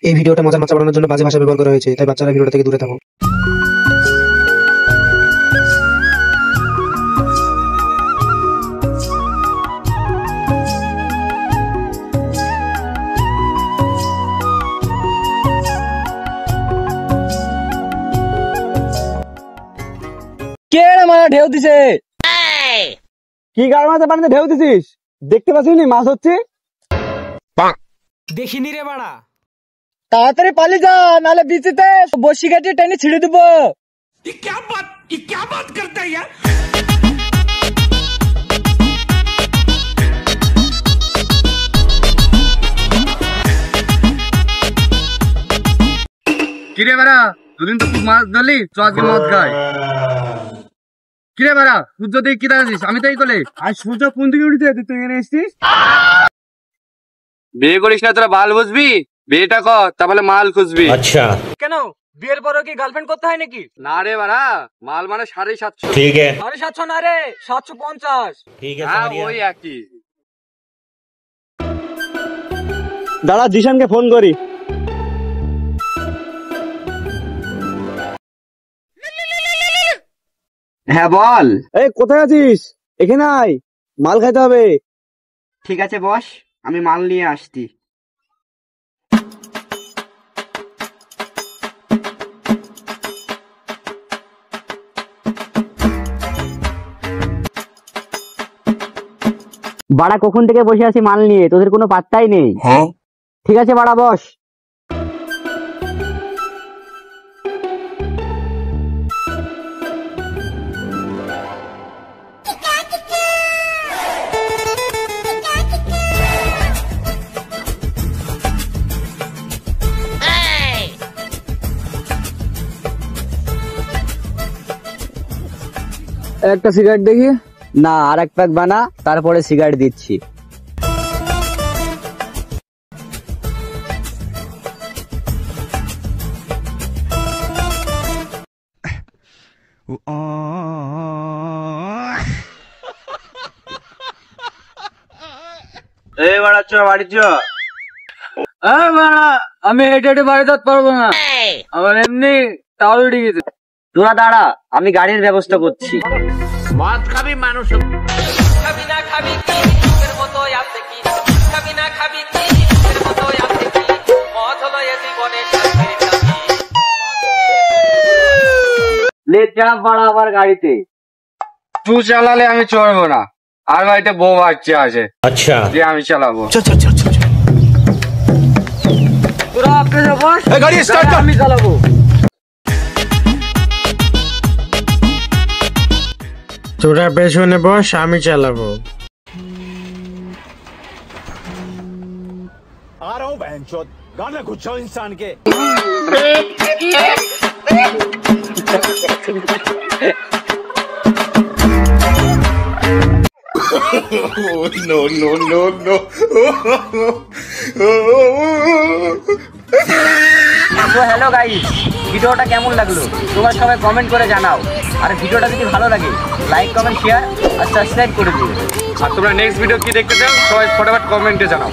এই ভিডিওটা মজার মাথা বাড়ানোর জন্য বাজে ভাষা ব্যবহার করা হয়েছে, তাই বাচ্চারা ভিডিওটা থেকে দূরে থাকো। কে রে মারা ঢেউ দিছে? কি গাড় মাঝে পানিতে ঢেউ দিছিস? দেখতে পাচ্ছিস মাছ হচ্ছে? দেখিনি রে বাড়া। তাড়াতাড়ি পালিয়ে যা, নালে বিচিতে বসি কাটিয়ে টেনে ছিঁড়ে দেবো। ये क्या बात करता है यार? কিরে বাড়া, দুদিন তো খুব মাছ ধরলি, চ আজকে মদ খাই। কিরে বাড়া, সূর্য দিকে কি দেখাচ্ছিস? আমি তাই কলে আর সূর্য কোন দিকে উঠেছে? তুই এখানে এসছিস? বিয়ে করিস না তোরা, বাল বুঝবি? বিয়েটা কর, তাহলে মাল খুঁজবি। अच्छा কেন বিয়ের পরও কি গার্লফ্রেন্ড করতে হয় নাকি? না রে বাড়া, মাল মানে 750। ठीक है 750 না রে, 750। ठीक है হ্যাঁ समझ गया। ওই একই। দাঁড়া, জিশানকে ফোন করি। হ্যাঁ বল। এই কোথায় আছিস? এখানে আয়, মাল খাইতে হবে। ঠিক আছে বস, আমি মাল নিয়ে আসছি। বাড়া কখন থেকে বসে আছি মাল নিয়ে, তোদের কোনো পাত্তাই নেই। ঠিক আছে বাড়া বস। একটা সিগারেট দেখি। না, আর এক প্যাক বানা, তারপরে সিগারেট দিচ্ছি। এই বাড়া চ, বাড়ি চ। আমি হেঁটে হেঁটে বাড়ি যেতে পারবো না, আমার এমনি টাওয়ার উঠে গেছে। তোরা দাঁড়া, আমি গাড়ির ব্যবস্থা করছি। मौत का भी मानुष খাবি না খাবি কি এর মতো আছে কি? খাবি না খাবি কি এর মতো আছে কি? মদ হলো এ জীবনের শান্তির চাবি। লে চাপ বাড়া আবার গাড়িতে। তুই চালালে আমি চড়বো না, আর গাড়িতে বউ বাচ্চা আছে, अच्छा যে আমি চালাবো। তোরা আপনি বস, গাড়ি স্টার্ট কর, আমি চালাবো। তোরা পেছনে বস, আমি চালাবো। आ रहा हूँ बहनचोद, गाना गुच्छाओ इंसान के। नो नो नो नो তো হ্যালো গাইস, ভিডিওটা কেমন লাগলো তোমরা সবাই কমেন্ট করে জানাও। আর ভিডিওটা যদি ভালো লাগে লাইক কমেন্ট শেয়ার আর সাবস্ক্রাইব করে দিও। আর তোমরা নেক্সট ভিডিও কি দেখতে চাও সবাই ফটাফট কমেন্টে জানাও।